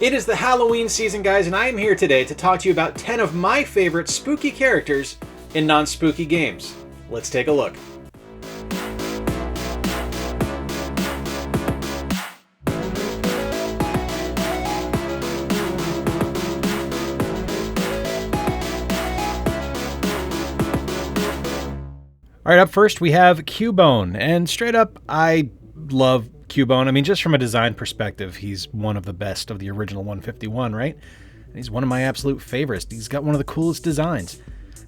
It is the Halloween season, guys, and I am here today to talk to you about 10 of my favorite spooky characters in non-spooky games. Let's take a look. Alright, up first we have Cubone, and straight up, I love Cubone. I mean, just from a design perspective, he's one of the best of the original 151, right? And he's one of my absolute favorites. He's got one of the coolest designs.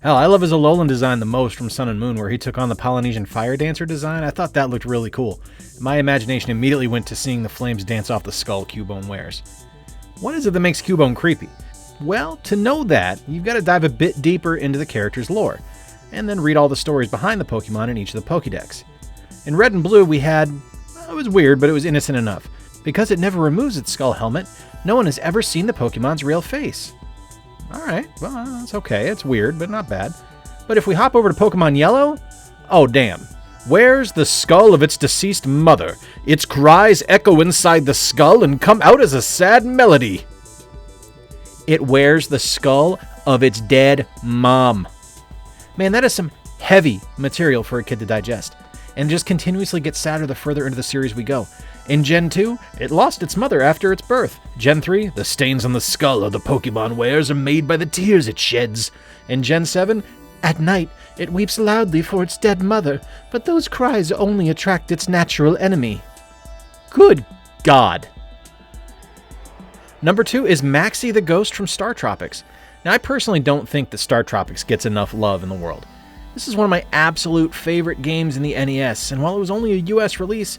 Hell, I love his Alolan design the most from Sun and Moon, where he took on the Polynesian Fire Dancer design. I thought that looked really cool. My imagination immediately went to seeing the flames dance off the skull Cubone wears. What is it that makes Cubone creepy? Well, to know that, you've got to dive a bit deeper into the character's lore, and then read all the stories behind the Pokemon in each of the Pokédex. In Red and Blue, we had... it was weird, but it was innocent enough. Because it never removes its skull helmet, no one has ever seen the Pokemon's real face. Alright, well, that's okay. It's weird, but not bad. But if we hop over to Pokemon Yellow, oh damn. Where's the skull of its deceased mother? Its cries echo inside the skull and come out as a sad melody. It wears the skull of its dead mom. Man, that is some heavy material for a kid to digest. And just continuously gets sadder the further into the series we go. In Gen 2, it lost its mother after its birth. Gen 3, the stains on the skull of the Pokemon wears are made by the tears it sheds. In Gen 7, at night, it weeps loudly for its dead mother, but those cries only attract its natural enemy. Good God. Number 2 is Maxi the Ghost from Star Tropics. Now, I personally don't think that Star Tropics gets enough love in the world. This is one of my absolute favorite games in the NES, and while it was only a US release,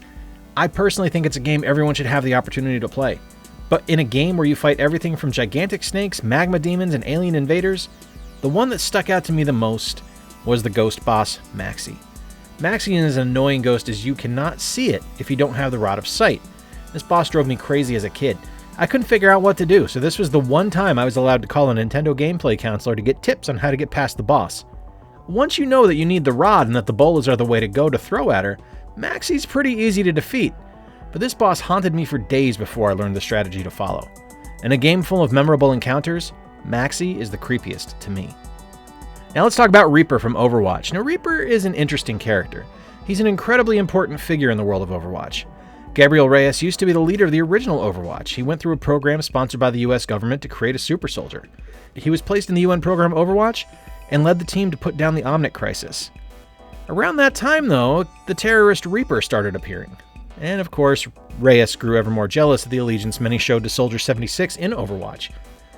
I personally think it's a game everyone should have the opportunity to play. But in a game where you fight everything from gigantic snakes, magma demons, and alien invaders, the one that stuck out to me the most was the ghost boss, Maxi. Maxi is an annoying ghost as you cannot see it if you don't have the Rod of Sight. This boss drove me crazy as a kid. I couldn't figure out what to do, so this was the one time I was allowed to call a Nintendo gameplay counselor to get tips on how to get past the boss. Once you know that you need the rod and that the bolas are the way to go to throw at her, Maxi's pretty easy to defeat. But this boss haunted me for days before I learned the strategy to follow. In a game full of memorable encounters, Maxi is the creepiest to me. Now let's talk about Reaper from Overwatch. Now Reaper is an interesting character. He's an incredibly important figure in the world of Overwatch. Gabriel Reyes used to be the leader of the original Overwatch. He went through a program sponsored by the US government to create a super soldier. He was placed in the UN program Overwatch and led the team to put down the Omnic crisis. Around that time, though, the terrorist Reaper started appearing. And of course, Reyes grew ever more jealous of the allegiance many showed to Soldier 76 in Overwatch.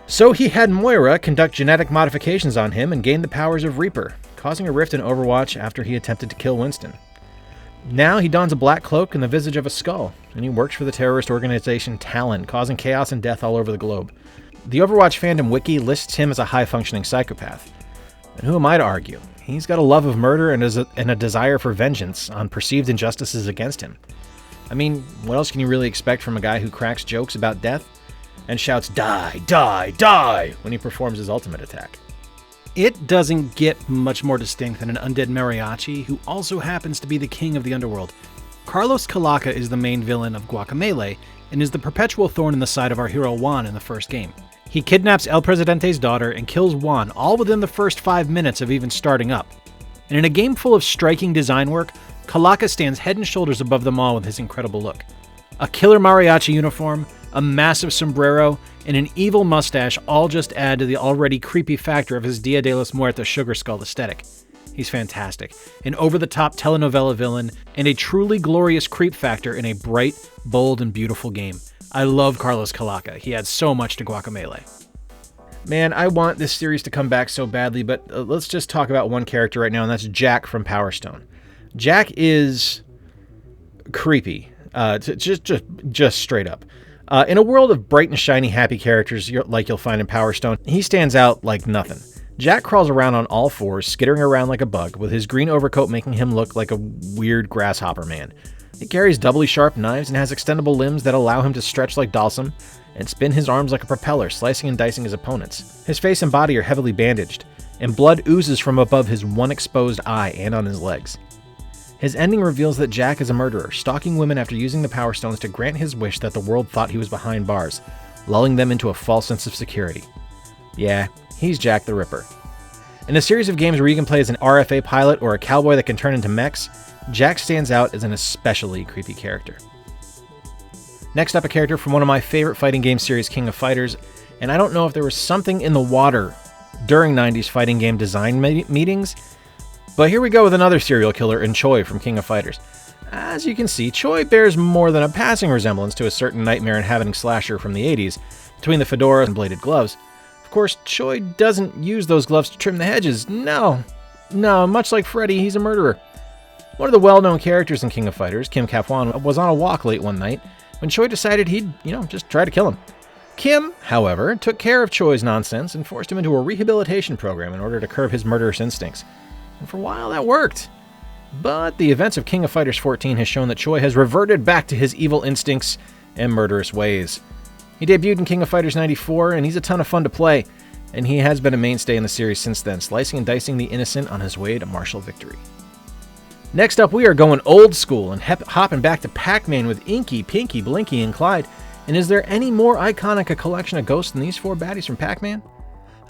So he had Moira conduct genetic modifications on him and gain the powers of Reaper, causing a rift in Overwatch after he attempted to kill Winston. Now he dons a black cloak and the visage of a skull, and he works for the terrorist organization Talon, causing chaos and death all over the globe. The Overwatch fandom wiki lists him as a high-functioning psychopath. And who am I to argue? He's got a love of murder and a desire for vengeance on perceived injustices against him. I mean, what else can you really expect from a guy who cracks jokes about death and shouts, "Die, die, die," when he performs his ultimate attack? It doesn't get much more distinct than an undead mariachi who also happens to be the king of the underworld. Carlos Kalaka is the main villain of Guacamelee and is the perpetual thorn in the side of our hero Juan in the first game. He kidnaps El Presidente's daughter and kills Juan all within the first 5 minutes of even starting up. And in a game full of striking design work, Kalaka stands head and shoulders above them all with his incredible look. A killer mariachi uniform, a massive sombrero, and an evil mustache all just add to the already creepy factor of his Dia de los Muertos sugar skull aesthetic. He's fantastic, an over-the-top telenovela villain, and a truly glorious creep factor in a bright, bold, and beautiful game. I love Carlos Kalaka. He adds so much to Guacamelee. Man, I want this series to come back so badly, but let's just talk about one character right now, and that's Jack from Powerstone. Jack is creepy, just straight up. In a world of bright and shiny happy characters like you'll find in Powerstone, he stands out like nothing. Jack crawls around on all fours, skittering around like a bug, with his green overcoat making him look like a weird grasshopper man. He carries doubly sharp knives and has extendable limbs that allow him to stretch like Dalsum and spin his arms like a propeller, slicing and dicing his opponents. His face and body are heavily bandaged, and blood oozes from above his one exposed eye and on his legs. His ending reveals that Jack is a murderer, stalking women after using the Power Stones to grant his wish that the world thought he was behind bars, lulling them into a false sense of security. Yeah, he's Jack the Ripper. In a series of games where you can play as an RFA pilot or a cowboy that can turn into mechs, Jack stands out as an especially creepy character. Next up, a character from one of my favorite fighting game series, King of Fighters, and I don't know if there was something in the water during 90s fighting game design meetings, but here we go with another serial killer in Choi from King of Fighters. As you can see, Choi bears more than a passing resemblance to a certain nightmare-inhabiting slasher from the 80s, between the fedora and bladed gloves. Of course, Choi doesn't use those gloves to trim the hedges. No, much like Freddy, he's a murderer. One of the well-known characters in King of Fighters, Kim Kap-Hwan, was on a walk late one night when Choi decided he'd, just try to kill him. Kim, however, took care of Choi's nonsense and forced him into a rehabilitation program in order to curb his murderous instincts. And for a while, that worked. But the events of King of Fighters 14 has shown that Choi has reverted back to his evil instincts and murderous ways. He debuted in King of Fighters 94, and he's a ton of fun to play, and he has been a mainstay in the series since then, slicing and dicing the innocent on his way to martial victory. Next up, we are going old school and hopping back to Pac-Man with Inky, Pinky, Blinky, and Clyde. And is there any more iconic a collection of ghosts than these four baddies from Pac-Man?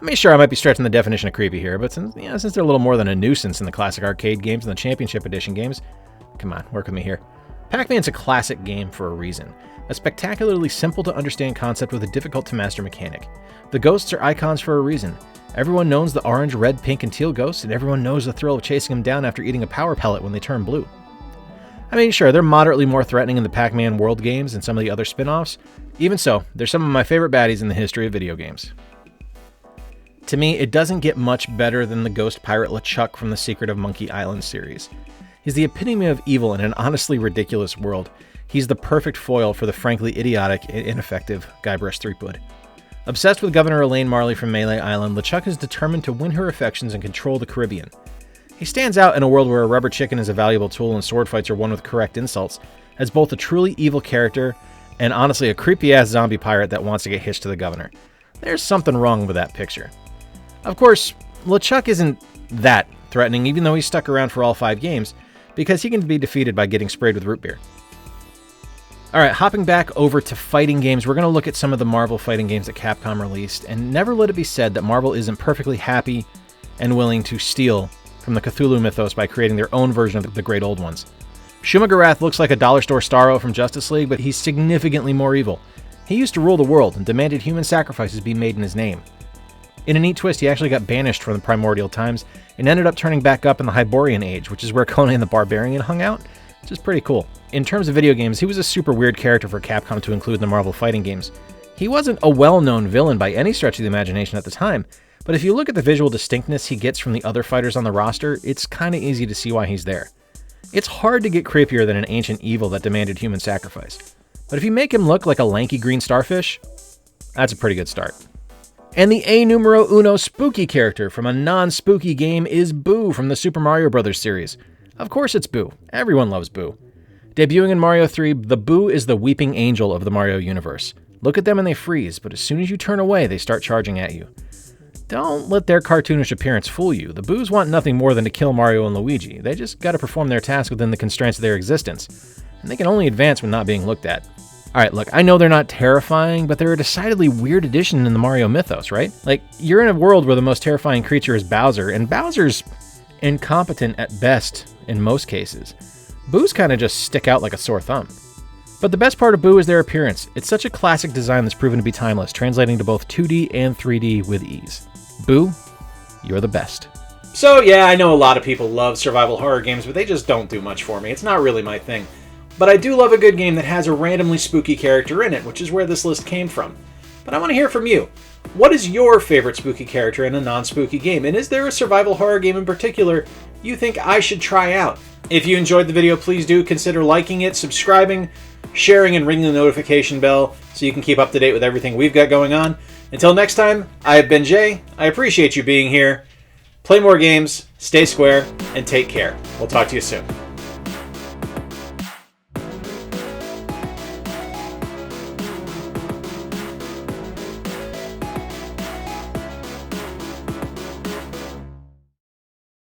I mean, sure, I might be stretching the definition of creepy here, but since they're a little more than a nuisance in the classic arcade games and the Championship Edition games, come on, work with me here. Pac-Man's a classic game for a reason. A spectacularly simple to understand concept with a difficult to master mechanic. The ghosts are icons for a reason. Everyone knows the orange, red, pink, and teal ghosts, and everyone knows the thrill of chasing them down after eating a power pellet when they turn blue. I mean, sure, they're moderately more threatening in the Pac-Man World games and some of the other spin-offs. Even so, they're some of my favorite baddies in the history of video games. To me, it doesn't get much better than the ghost pirate LeChuck from the Secret of Monkey Island series. He's the epitome of evil in an honestly ridiculous world. He's the perfect foil for the frankly idiotic and ineffective Guybrush Threepwood. Obsessed with Governor Elaine Marley from Melee Island, LeChuck is determined to win her affections and control the Caribbean. He stands out in a world where a rubber chicken is a valuable tool and sword fights are won with correct insults, as both a truly evil character and honestly a creepy-ass zombie pirate that wants to get hitched to the governor. There's something wrong with that picture. Of course, LeChuck isn't that threatening, even though he's stuck around for all 5 games, because he can be defeated by getting sprayed with root beer. Alright, hopping back over to fighting games, we're going to look at some of the Marvel fighting games that Capcom released, and never let it be said that Marvel isn't perfectly happy and willing to steal from the Cthulhu mythos by creating their own version of the great old ones. Shumacher Wrath looks like a dollar store Starro from Justice League, but he's significantly more evil. He used to rule the world and demanded human sacrifices be made in his name. In a neat twist, he actually got banished from the primordial times and ended up turning back up in the Hyborian Age, which is where Conan the Barbarian hung out, which is pretty cool. In terms of video games, he was a super weird character for Capcom to include in the Marvel fighting games. He wasn't a well-known villain by any stretch of the imagination at the time, but if you look at the visual distinctness he gets from the other fighters on the roster, it's kinda easy to see why he's there. It's hard to get creepier than an ancient evil that demanded human sacrifice. But if you make him look like a lanky green starfish, that's a pretty good start. And the a numero uno spooky character from a non-spooky game is Boo from the Super Mario Bros. Series. Of course it's Boo. Everyone loves Boo. Debuting in Mario 3, the Boo is the weeping angel of the Mario universe. Look at them and they freeze, but as soon as you turn away, they start charging at you. Don't let their cartoonish appearance fool you. The Boos want nothing more than to kill Mario and Luigi. They just gotta perform their task within the constraints of their existence. And they can only advance when not being looked at. Alright, look, I know they're not terrifying, but they're a decidedly weird addition in the Mario mythos, right? Like, you're in a world where the most terrifying creature is Bowser, and Bowser's incompetent at best in most cases. Boos kind of just stick out like a sore thumb. But the best part of Boo is their appearance. It's such a classic design that's proven to be timeless, translating to both 2D and 3D with ease. Boo, you're the best. So yeah, I know a lot of people love survival horror games, but they just don't do much for me. It's not really my thing. But I do love a good game that has a randomly spooky character in it, which is where this list came from. But I want to hear from you. What is your favorite spooky character in a non-spooky game? And is there a survival horror game in particular you think I should try out? If you enjoyed the video, please do consider liking it, subscribing, sharing, and ringing the notification bell so you can keep up to date with everything we've got going on. Until next time, I have been Jay. I appreciate you being here. Play more games, stay square, and take care. We'll talk to you soon.